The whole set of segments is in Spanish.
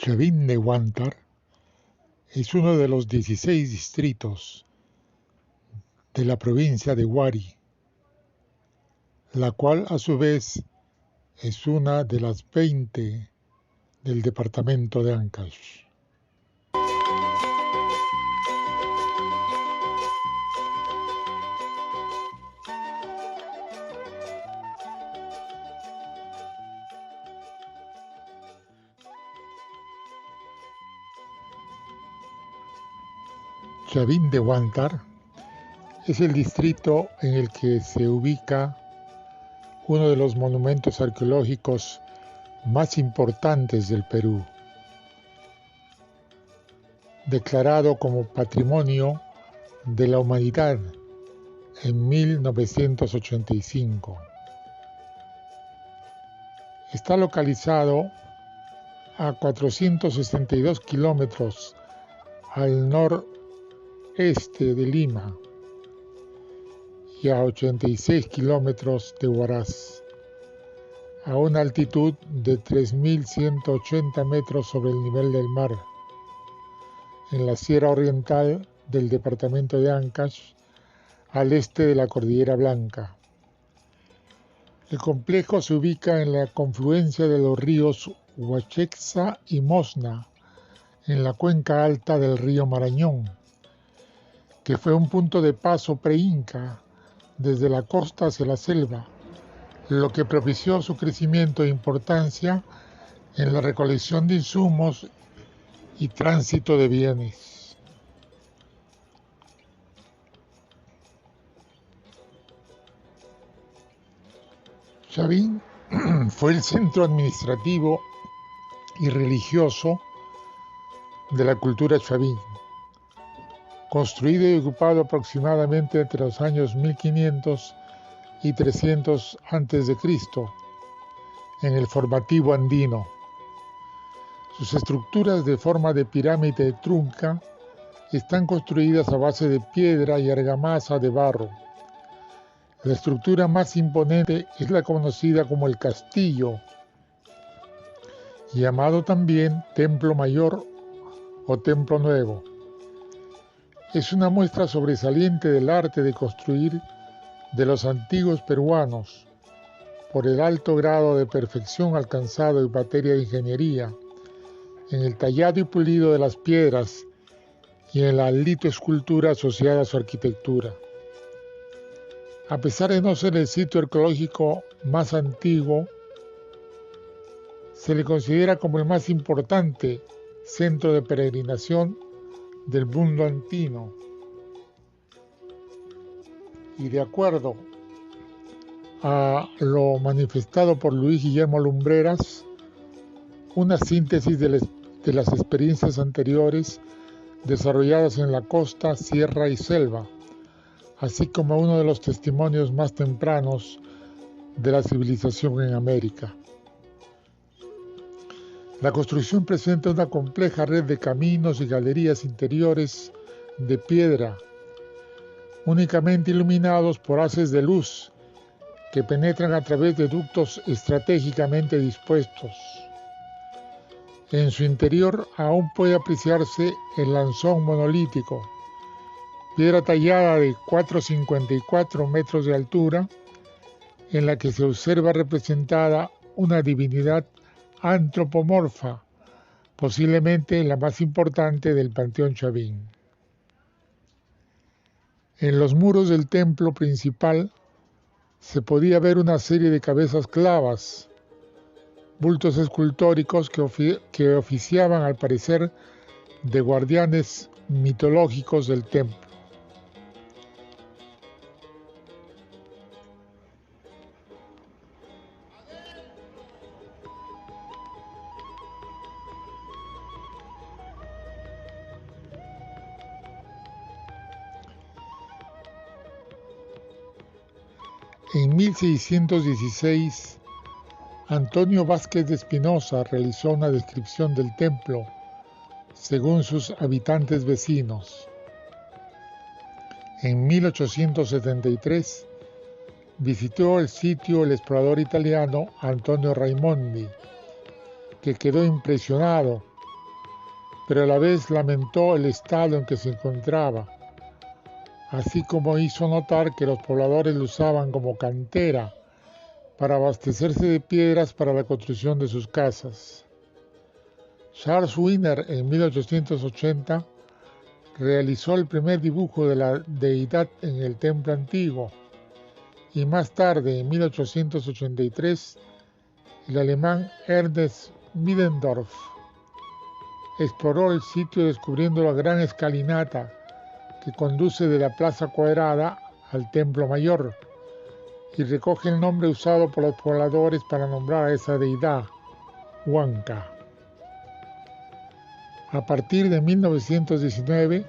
Chavín de Huántar es uno de los 16 distritos de la provincia de Huari, la cual a su vez es una de las 20 del departamento de Ancash. Chavín de Huántar es el distrito en el que se ubica uno de los monumentos arqueológicos más importantes del Perú, declarado como Patrimonio de la Humanidad en 1985. Está localizado a 462 kilómetros al noreste de Lima y a 86 kilómetros de Huaraz, a una altitud de 3.180 metros sobre el nivel del mar, en la sierra oriental del departamento de Ancash, al este de la Cordillera Blanca. El complejo se ubica en la confluencia de los ríos Huachexa y Mosna, en la cuenca alta del río Marañón, que fue un punto de paso pre-inca desde la costa hacia la selva, lo que propició su crecimiento e importancia en la recolección de insumos y tránsito de bienes. Chavín fue el centro administrativo y religioso de la cultura chavín, construido y ocupado aproximadamente entre los años 1500 y 300 a.C. en el formativo andino. Sus estructuras de forma de pirámide trunca están construidas a base de piedra y argamasa de barro. La estructura más imponente es la conocida como el castillo, llamado también Templo Mayor o Templo Nuevo. Es una muestra sobresaliente del arte de construir de los antiguos peruanos, por el alto grado de perfección alcanzado en materia de ingeniería, en el tallado y pulido de las piedras y en la litoescultura asociada a su arquitectura. A pesar de no ser el sitio arqueológico más antiguo, se le considera como el más importante centro de peregrinación del mundo andino. Y de acuerdo a lo manifestado por Luis Guillermo Lumbreras, una síntesis de las experiencias anteriores desarrolladas en la costa, sierra y selva, así como uno de los testimonios más tempranos de la civilización en América. La construcción presenta una compleja red de caminos y galerías interiores de piedra, únicamente iluminados por haces de luz que penetran a través de ductos estratégicamente dispuestos. En su interior aún puede apreciarse el lanzón monolítico, piedra tallada de 4,54 metros de altura, en la que se observa representada una divinidad antropomorfa, posiblemente la más importante del panteón chavín. En los muros del templo principal se podía ver una serie de cabezas clavas, bultos escultóricos que oficiaban al parecer de guardianes mitológicos del templo. En 1616, Antonio Vázquez de Espinosa realizó una descripción del templo según sus habitantes vecinos. En 1873 visitó el sitio el explorador italiano Antonio Raimondi, que quedó impresionado pero a la vez lamentó el estado en que se encontraba, así como hizo notar que los pobladores lo usaban como cantera para abastecerse de piedras para la construcción de sus casas. Charles Wiener, en 1880, realizó el primer dibujo de la deidad en el templo antiguo, y más tarde, en 1883, el alemán Ernest Middendorf exploró el sitio descubriendo la gran escalinata que conduce de la Plaza Cuadrada al Templo Mayor y recoge el nombre usado por los pobladores para nombrar a esa deidad, Huanca. A partir de 1919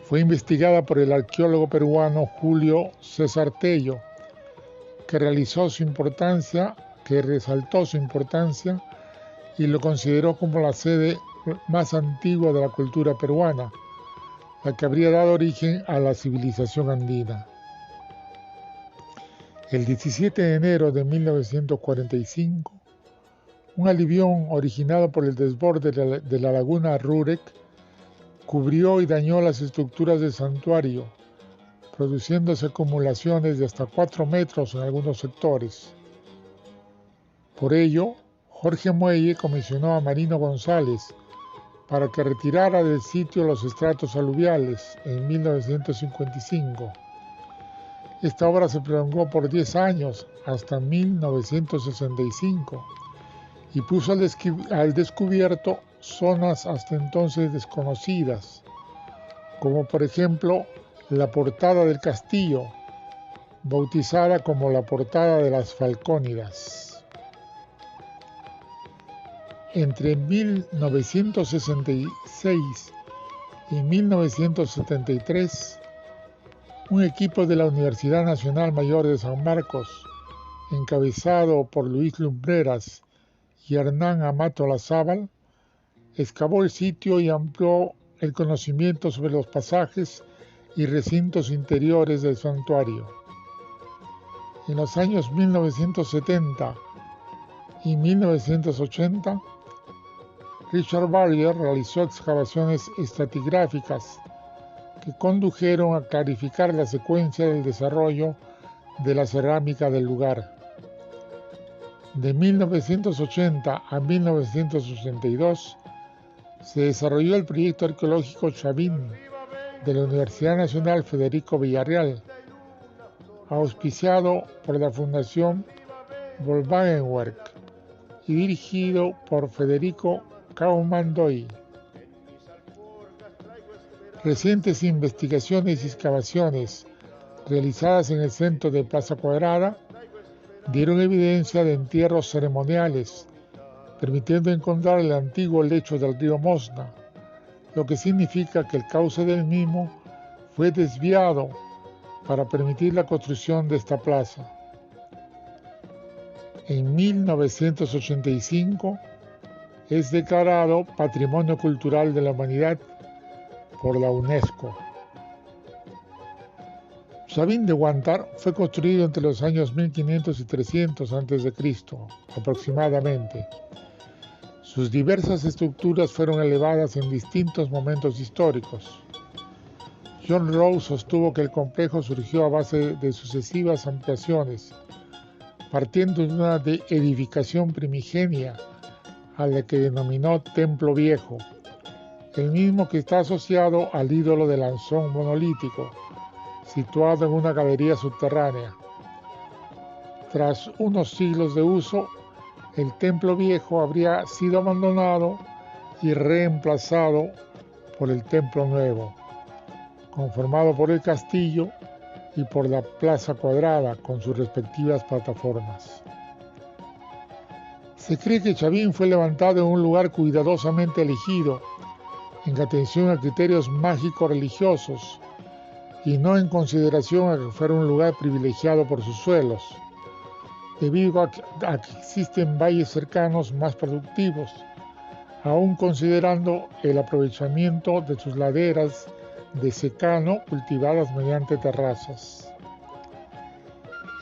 fue investigada por el arqueólogo peruano Julio César Tello, que resaltó su importancia y lo consideró como la sede más antigua de la cultura peruana, la que habría dado origen a la civilización andina. El 17 de enero de 1945, un aluvión originado por el desborde de la laguna Rurek cubrió y dañó las estructuras del santuario, produciéndose acumulaciones de hasta 4 metros en algunos sectores. Por ello, Jorge Muelle comisionó a Marino González para que retirara del sitio los estratos aluviales en 1955. Esta obra se prolongó por 10 años hasta 1965 y puso al descubierto zonas hasta entonces desconocidas, como por ejemplo la portada del castillo, bautizada como la portada de las Falcónidas. Entre 1966 y 1973, un equipo de la Universidad Nacional Mayor de San Marcos, encabezado por Luis Lumbreras y Hernán Amato Olazábal, excavó el sitio y amplió el conocimiento sobre los pasajes y recintos interiores del santuario. En los años 1970 y 1980, Richard Barrier realizó excavaciones estratigráficas que condujeron a clarificar la secuencia del desarrollo de la cerámica del lugar. De 1980 a 1982 se desarrolló el proyecto arqueológico Chavín de la Universidad Nacional Federico Villarreal, auspiciado por la Fundación Volkswagenwerk y dirigido por Federico Kaumann-Doy. Recientes investigaciones y excavaciones realizadas en el centro de Plaza Cuadrada dieron evidencia de entierros ceremoniales, permitiendo encontrar el antiguo lecho del río Mosna, lo que significa que el cauce del mismo fue desviado para permitir la construcción de esta plaza. En 1985 es declarado Patrimonio Cultural de la Humanidad por la UNESCO. Chavín de Huántar fue construido entre los años 1500 y 300 a.C. aproximadamente. Sus diversas estructuras fueron elevadas en distintos momentos históricos. John Rowe sostuvo que el complejo surgió a base de sucesivas ampliaciones, partiendo de una edificación primigenia a la que denominó Templo Viejo, el mismo que está asociado al ídolo del Anzón monolítico, situado en una galería subterránea. Tras unos siglos de uso, el Templo Viejo habría sido abandonado y reemplazado por el Templo Nuevo, conformado por el castillo y por la Plaza Cuadrada con sus respectivas plataformas. Se cree que Chavín fue levantado en un lugar cuidadosamente elegido, en atención a criterios mágicos religiosos y no en consideración a que fuera un lugar privilegiado por sus suelos, debido a que existen valles cercanos más productivos, aún considerando el aprovechamiento de sus laderas de secano cultivadas mediante terrazas.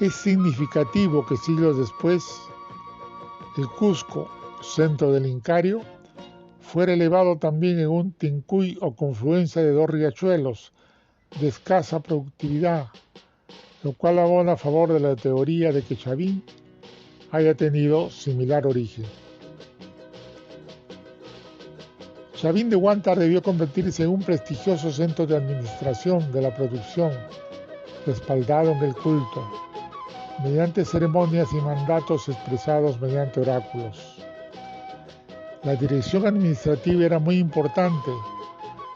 Es significativo que siglos después, el Cusco, centro del Incario, fuera elevado también en un tincuy o confluencia de dos riachuelos de escasa productividad, lo cual abona a favor de la teoría de que Chavín haya tenido similar origen. Chavín de Huántar debió convertirse en un prestigioso centro de administración de la producción, respaldado en el culto, mediante ceremonias y mandatos expresados mediante oráculos. La dirección administrativa era muy importante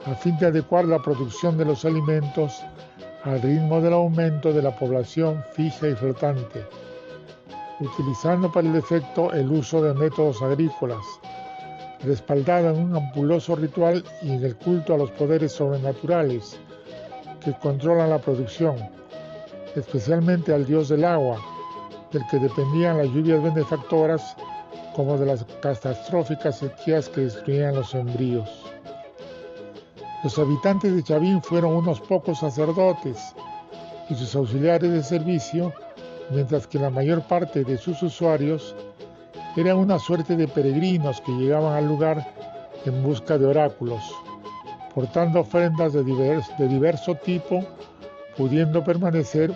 a fin de adecuar la producción de los alimentos al ritmo del aumento de la población fija y flotante, utilizando para el efecto el uso de métodos agrícolas, respaldada en un ampuloso ritual y en el culto a los poderes sobrenaturales que controlan la producción, especialmente al dios del agua, del que dependían las lluvias benefactoras como de las catastróficas sequías que destruían los sembríos. Los habitantes de Chavín fueron unos pocos sacerdotes y sus auxiliares de servicio, mientras que la mayor parte de sus usuarios eran una suerte de peregrinos que llegaban al lugar en busca de oráculos, portando ofrendas de diverso tipo, pudiendo permanecer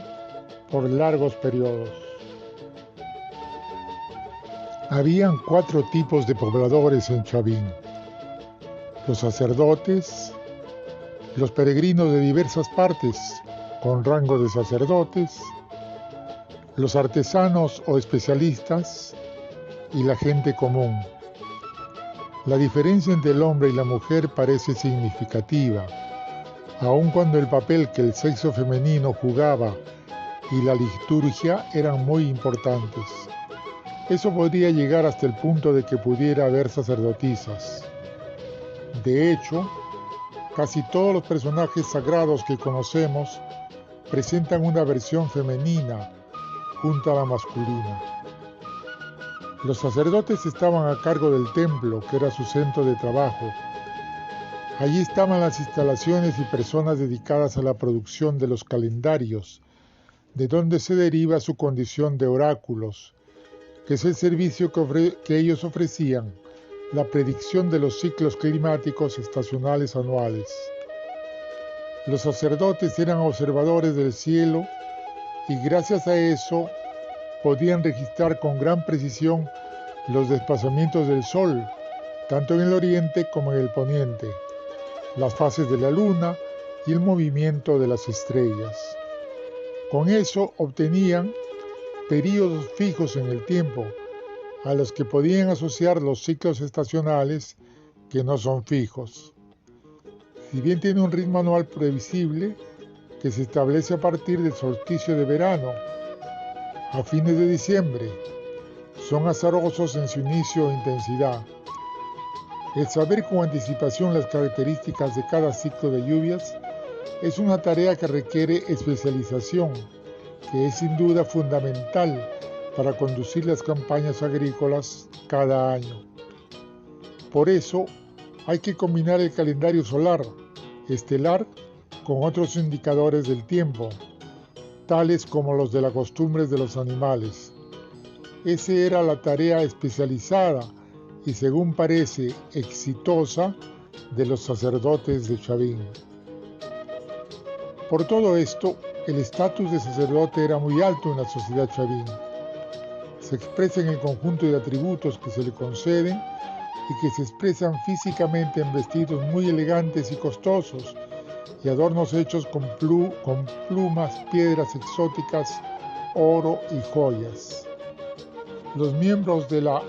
por largos periodos. Habían 4 tipos de pobladores en Chavín: los sacerdotes, los peregrinos de diversas partes con rango de sacerdotes, los artesanos o especialistas y la gente común. La diferencia entre el hombre y la mujer parece significativa, aun cuando el papel que el sexo femenino jugaba y la liturgia eran muy importantes. Eso podría llegar hasta el punto de que pudiera haber sacerdotisas. De hecho, casi todos los personajes sagrados que conocemos presentan una versión femenina junto a la masculina. Los sacerdotes estaban a cargo del templo, que era su centro de trabajo. Allí estaban las instalaciones y personas dedicadas a la producción de los calendarios, de donde se deriva su condición de oráculos, que es el servicio que ellos ofrecían, la predicción de los ciclos climáticos estacionales anuales. Los sacerdotes eran observadores del cielo y gracias a eso podían registrar con gran precisión los desplazamientos del sol, tanto en el oriente como en el poniente, las fases de la luna y el movimiento de las estrellas. Con eso obtenían períodos fijos en el tiempo, a los que podían asociar los ciclos estacionales que no son fijos. Si bien tiene un ritmo anual previsible que se establece a partir del solsticio de verano, a fines de diciembre, son azarosos en su inicio e intensidad. El saber con anticipación las características de cada ciclo de lluvias es una tarea que requiere especialización, que es sin duda fundamental para conducir las campañas agrícolas cada año. Por eso, hay que combinar el calendario solar, estelar, con otros indicadores del tiempo, tales como los de las costumbres de los animales. Esa era la tarea especializada y, según parece, exitosa de los sacerdotes de Chavín. Por todo esto, el estatus de sacerdote era muy alto en la sociedad chavín. Se expresa en el conjunto de atributos que se le conceden y que se expresan físicamente en vestidos muy elegantes y costosos y adornos hechos con plumas, piedras exóticas, oro y joyas. Los miembros de la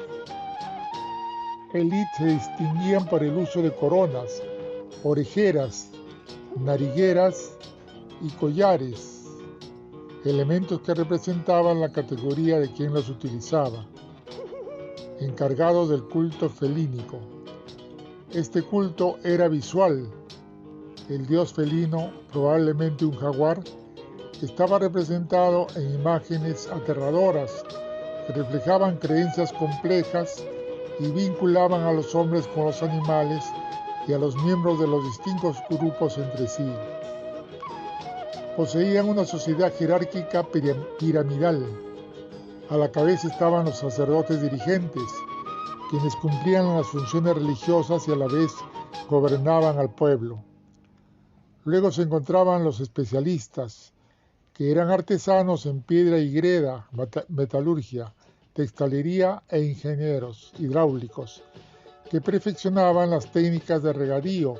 élite se distinguían por el uso de coronas, orejeras, narigueras y collares, elementos que representaban la categoría de quien los utilizaba, encargados del culto felínico. Este culto era visual. El dios felino, probablemente un jaguar, estaba representado en imágenes aterradoras que reflejaban creencias complejas y vinculaban a los hombres con los animales y a los miembros de los distintos grupos entre sí. Poseían una sociedad jerárquica piramidal. A la cabeza estaban los sacerdotes dirigentes, quienes cumplían las funciones religiosas y a la vez gobernaban al pueblo. Luego se encontraban los especialistas, que eran artesanos en piedra y greda, metalurgia, textilería e ingenieros hidráulicos, que perfeccionaban las técnicas de regadío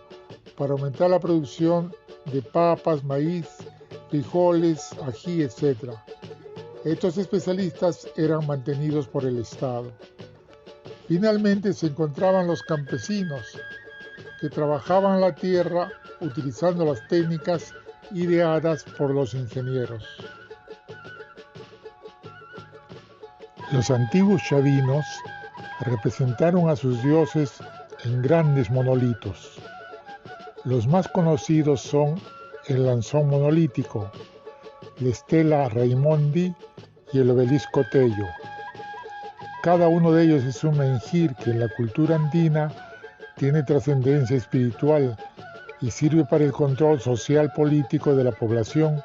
para aumentar la producción de papas, maíz, frijoles, ají, etc. Estos especialistas eran mantenidos por el Estado. Finalmente se encontraban los campesinos, que trabajaban la tierra utilizando las técnicas ideadas por los ingenieros. Los antiguos chavinos representaron a sus dioses en grandes monolitos. Los más conocidos son el lanzón monolítico, la estela Raimondi y el obelisco Tello. Cada uno de ellos es un menhir que en la cultura andina tiene trascendencia espiritual y sirve para el control social político de la población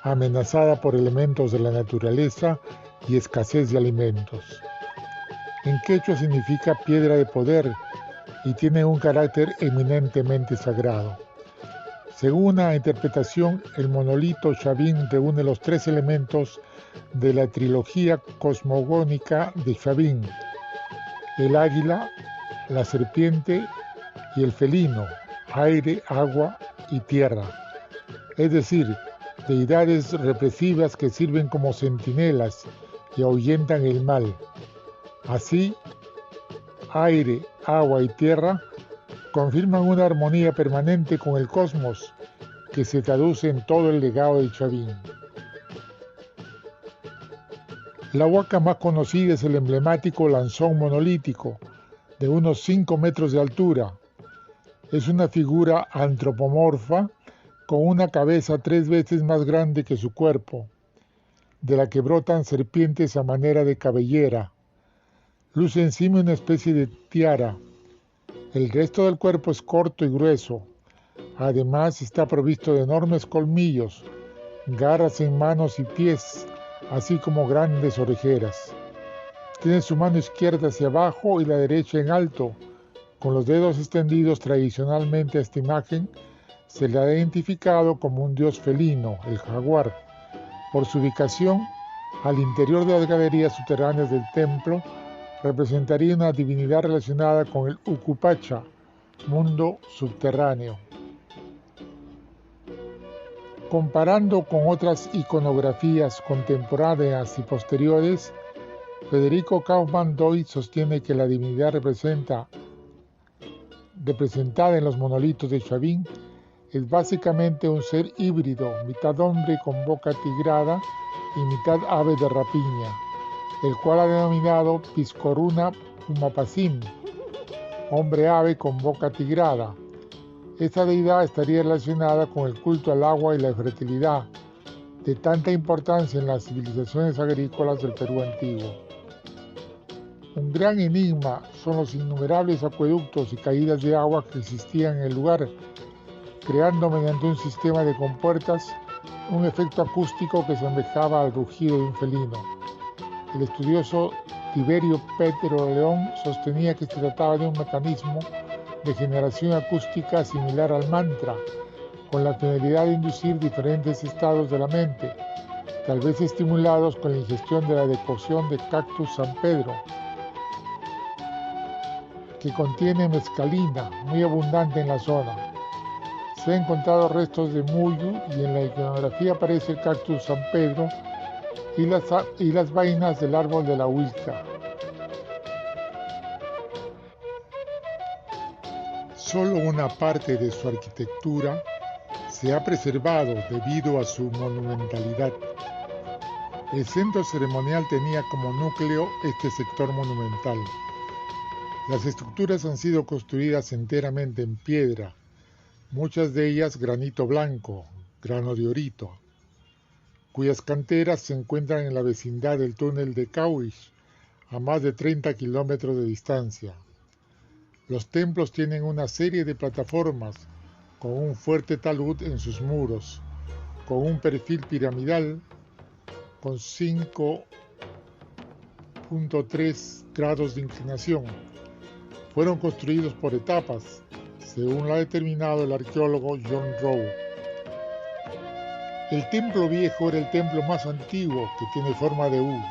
amenazada por elementos de la naturaleza y escasez de alimentos. En quechua significa piedra de poder y tiene un carácter eminentemente sagrado. Según una interpretación, el monolito chavín reúne los tres elementos de la trilogía cosmogónica de Chavín: el águila, la serpiente y el felino, aire, agua y tierra, es decir, deidades represivas que sirven como centinelas y ahuyentan el mal. Así, aire, agua y tierra confirman una armonía permanente con el cosmos que se traduce en todo el legado de Chavín. La huaca más conocida es el emblemático lanzón monolítico, de unos 5 metros de altura. Es una figura antropomorfa con una cabeza 3 veces más grande que su cuerpo, de la que brotan serpientes a manera de cabellera. Luce encima una especie de tiara. El resto del cuerpo es corto y grueso. Además está provisto de enormes colmillos, garras en manos y pies, así como grandes orejeras. Tiene su mano izquierda hacia abajo y la derecha en alto. Con los dedos extendidos tradicionalmente a esta imagen se le ha identificado como un dios felino, el jaguar. Por su ubicación, al interior de las galerías subterráneas del templo, representaría una divinidad relacionada con el Ucupacha, mundo subterráneo. Comparando con otras iconografías contemporáneas y posteriores, Federico Kaufmann-Doig sostiene que la divinidad representada en los monolitos de Chavín es básicamente un ser híbrido, mitad hombre con boca tigrada y mitad ave de rapiña, el cual ha denominado Piscoruna Pumapacim, hombre ave con boca tigrada. Esta deidad estaría relacionada con el culto al agua y la fertilidad, de tanta importancia en las civilizaciones agrícolas del Perú antiguo. Un gran enigma son los innumerables acueductos y caídas de agua que existían en el lugar, creando mediante un sistema de compuertas un efecto acústico que semejaba al rugido de un felino. El estudioso Tiberio Petro León sostenía que se trataba de un mecanismo de generación acústica similar al mantra, con la finalidad de inducir diferentes estados de la mente, tal vez estimulados con la ingestión de la decoción de cactus San Pedro, que contiene mescalina, muy abundante en la zona. Se han encontrado restos de muyu y en la iconografía aparece el cactus San Pedro y las vainas del árbol de la huilca. Solo una parte de su arquitectura se ha preservado debido a su monumentalidad. El centro ceremonial tenía como núcleo este sector monumental. Las estructuras han sido construidas enteramente en piedra, muchas de ellas granito blanco, grano de orito, cuyas canteras se encuentran en la vecindad del túnel de Cauich, a más de 30 kilómetros de distancia. Los templos tienen una serie de plataformas con un fuerte talud en sus muros, con un perfil piramidal con 5.3 grados de inclinación, fueron construidos por etapas, según lo ha determinado el arqueólogo John Rowe. El templo viejo era el templo más antiguo, que tiene forma de U.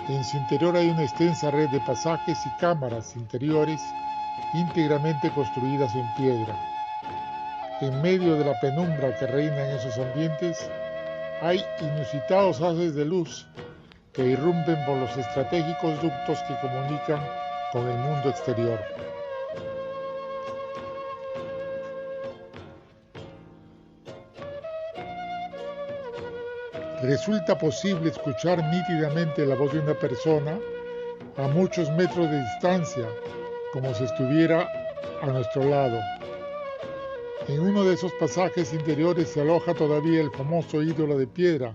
En su interior hay una extensa red de pasajes y cámaras interiores íntegramente construidas en piedra. En medio de la penumbra que reina en esos ambientes, hay inusitados haces de luz que irrumpen por los estratégicos ductos que comunican con el mundo exterior. Resulta posible escuchar nítidamente la voz de una persona a muchos metros de distancia, como si estuviera a nuestro lado. En uno de esos pasajes interiores se aloja todavía el famoso ídolo de piedra,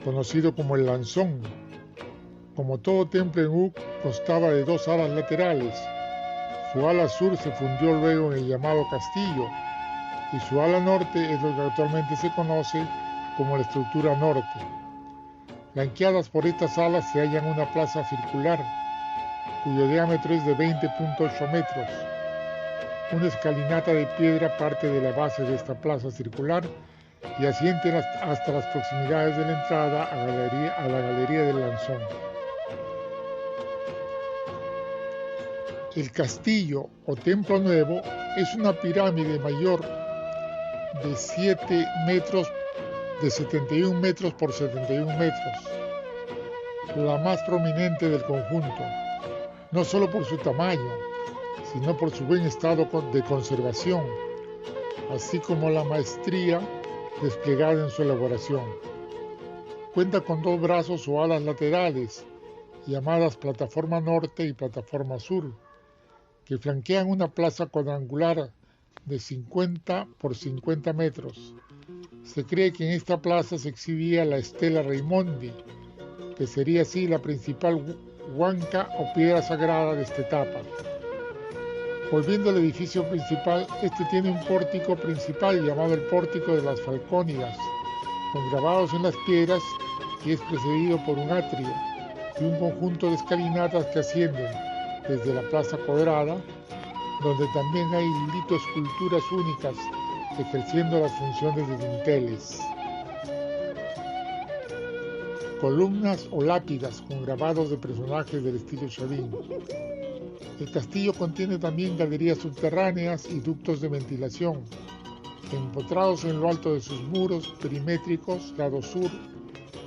conocido como el Lanzón. Como todo templo en U, constaba de dos alas laterales. Su ala sur se fundió luego en el llamado castillo, y su ala norte es lo que actualmente se conoce como la estructura norte. Flanqueadas por estas alas se halla una plaza circular, cuyo diámetro es de 20.8 metros. Una escalinata de piedra parte de la base de esta plaza circular y asciende hasta las proximidades de la entrada a la galería del Lanzón. El castillo o templo nuevo es una pirámide mayor de 71 metros por 71 metros, la más prominente del conjunto, no solo por su tamaño, sino por su buen estado de conservación, así como la maestría desplegada en su elaboración. Cuenta con dos brazos o alas laterales, llamadas plataforma norte y plataforma sur, que flanquean una plaza cuadrangular de 50 por 50 metros. Se cree que en esta plaza se exhibía la Stella Raimondi, que sería así la principal huanca o piedra sagrada de esta etapa. Volviendo al edificio principal, este tiene un pórtico principal llamado el Pórtico de las Falcónidas, con grabados en las piedras, y es precedido por un atrio y un conjunto de escalinatas que ascienden desde la Plaza Cuadrada, donde también hay esculturas únicas ejerciendo las funciones de dinteles. Columnas o lápidas con grabados de personajes del estilo Chavín. El castillo contiene también galerías subterráneas y ductos de ventilación. Empotrados en lo alto de sus muros perimétricos, lado sur,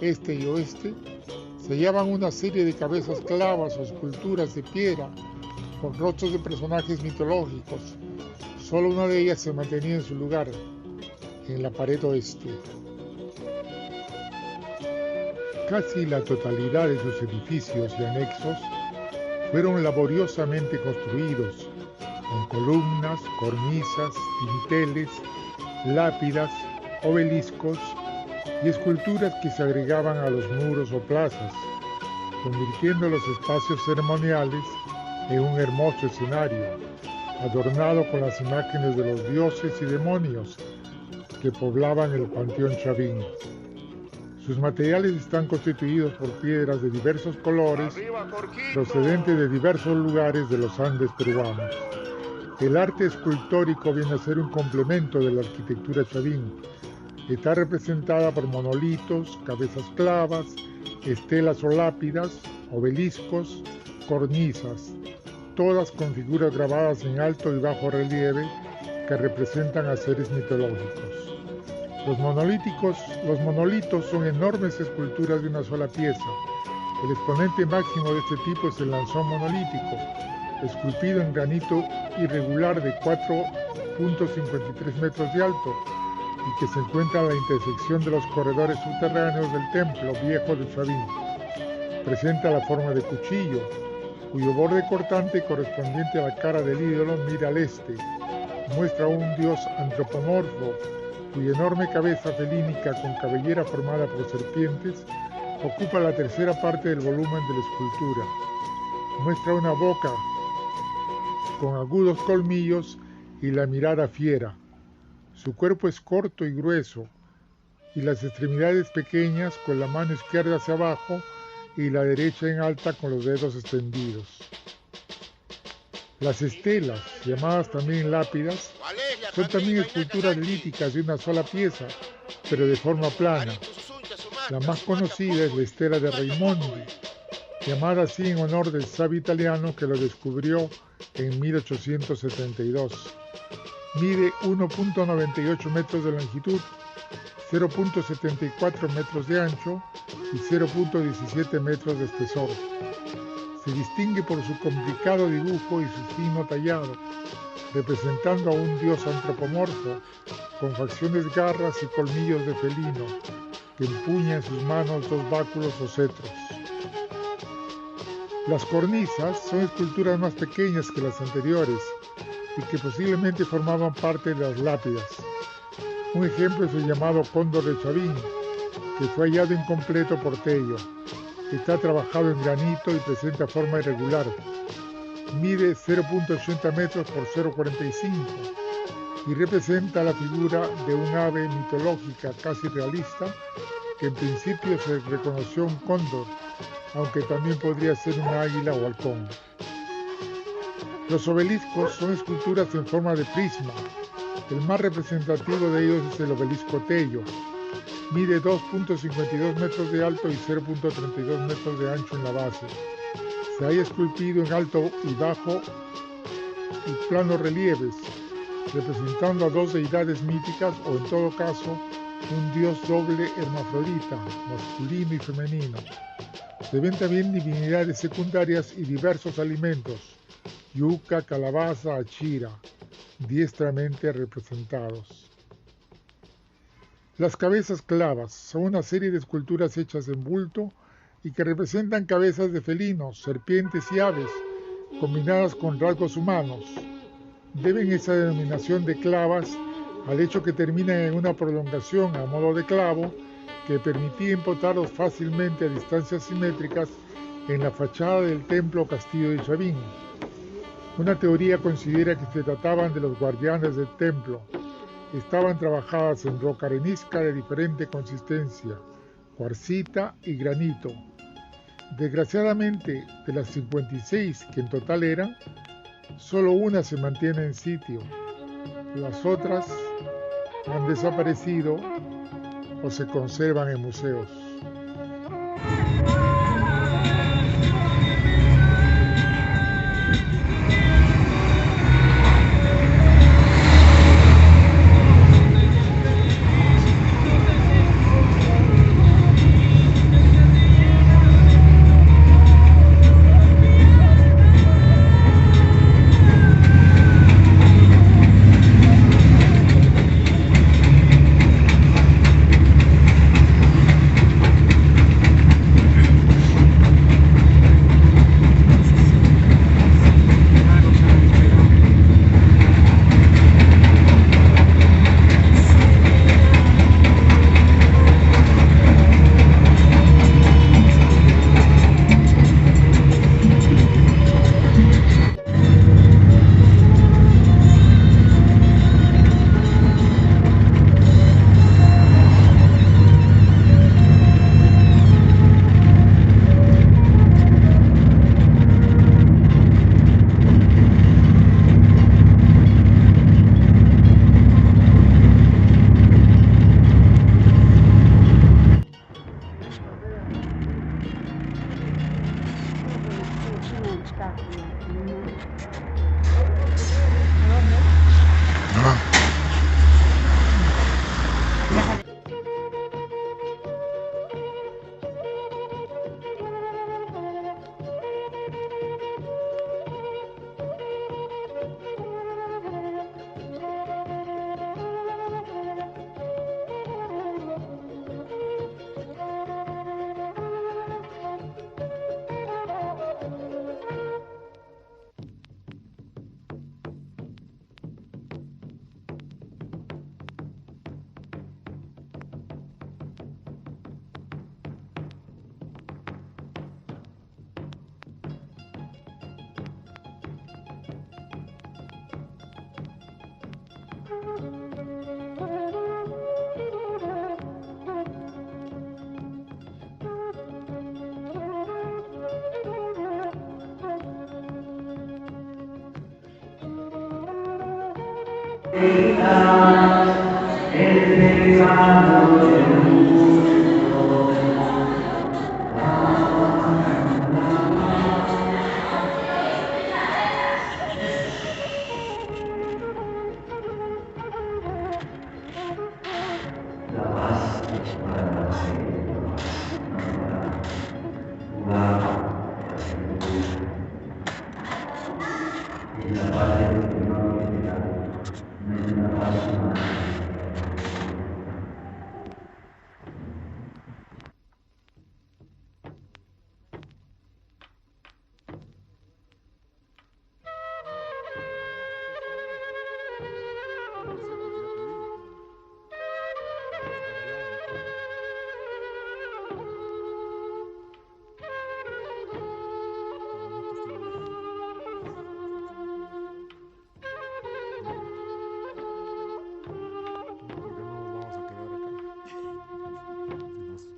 este y oeste, se hallaban una serie de cabezas clavas o esculturas de piedra con rostros de personajes mitológicos. Solo una de ellas se mantenía en su lugar, en la pared oeste. Casi la totalidad de sus edificios y anexos fueron laboriosamente construidos, con columnas, cornisas, dinteles, lápidas, obeliscos y esculturas que se agregaban a los muros o plazas, convirtiendo los espacios ceremoniales en un hermoso escenario, adornado con las imágenes de los dioses y demonios que poblaban el Panteón Chavín. Sus materiales están constituidos por piedras de diversos colores, procedentes de diversos lugares de los Andes peruanos. El arte escultórico viene a ser un complemento de la arquitectura Chavín. Está representada por monolitos, cabezas clavas, estelas o lápidas, obeliscos, cornisas, todas con figuras grabadas en alto y bajo relieve que representan a seres mitológicos. Los monolitos son enormes esculturas de una sola pieza. El exponente máximo de este tipo es el Lanzón monolítico, esculpido en granito irregular de 4.53 metros de alto y que se encuentra en la intersección de los corredores subterráneos del templo viejo de Chavín. Presenta la forma de cuchillo, cuyo borde cortante correspondiente a la cara del ídolo mira al este. Muestra a un dios antropomorfo, cuya enorme cabeza felínica con cabellera formada por serpientes ocupa la tercera parte del volumen de la escultura. Muestra una boca con agudos colmillos y la mirada fiera. Su cuerpo es corto y grueso, y las extremidades pequeñas, con la mano izquierda hacia abajo y la derecha en alta con los dedos extendidos. Las estelas, llamadas también lápidas, son también esculturas líticas de una sola pieza, pero de forma plana. La más conocida es la estela de Raimondi, llamada así en honor del sabio italiano que lo descubrió en 1872. Mide 1.98 metros de longitud, 0.74 metros de ancho y 0.17 metros de espesor. Se distingue por su complicado dibujo y su fino tallado, representando a un dios antropomorfo con facciones garras y colmillos de felino, que empuña en sus manos dos báculos o cetros. Las cornisas son esculturas más pequeñas que las anteriores y que posiblemente formaban parte de las lápidas. Un ejemplo es el llamado Cóndor de Chavín, que fue hallado incompleto por Tello. Está trabajado en granito y presenta forma irregular. Mide 0.80 metros por 0.45 y representa la figura de un ave mitológica casi realista que en principio se reconoció un cóndor, aunque también podría ser un águila o halcón. Los obeliscos son esculturas en forma de prisma. El más representativo de ellos es el obelisco Tello. Mide 2.52 metros de alto y 0.32 metros de ancho en la base. Se halla esculpido en alto y bajo y plano relieves, representando a dos deidades míticas o en todo caso un dios doble hermafrodita, masculino y femenino. Se ven también divinidades secundarias y diversos alimentos, yuca, calabaza, achira, diestramente representados. Las cabezas clavas son una serie de esculturas hechas en bulto y que representan cabezas de felinos, serpientes y aves, combinadas con rasgos humanos. Deben esa denominación de clavas al hecho que terminan en una prolongación a modo de clavo que permitía empotrarlos fácilmente a distancias simétricas en la fachada del templo o castillo de Chavín. Una teoría considera que se trataban de los guardianes del templo. Estaban trabajadas en roca arenisca de diferente consistencia, cuarcita y granito. Desgraciadamente, de las 56 que en total eran, solo una se mantiene en sitio. Las otras han desaparecido o se conservan en museos.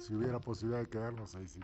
Si hubiera posibilidad de quedarnos ahí, sí.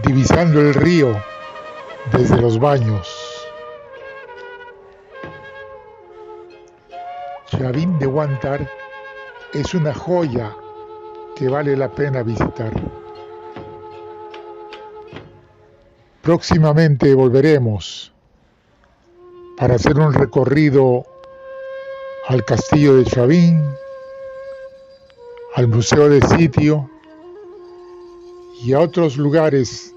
Divisando el río desde los baños. Chavín de Huántar es una joya que vale la pena visitar. Próximamente volveremos para hacer un recorrido al castillo de Chavín, al museo de sitio y a otros lugares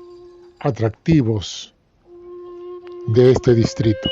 atractivos de este distrito.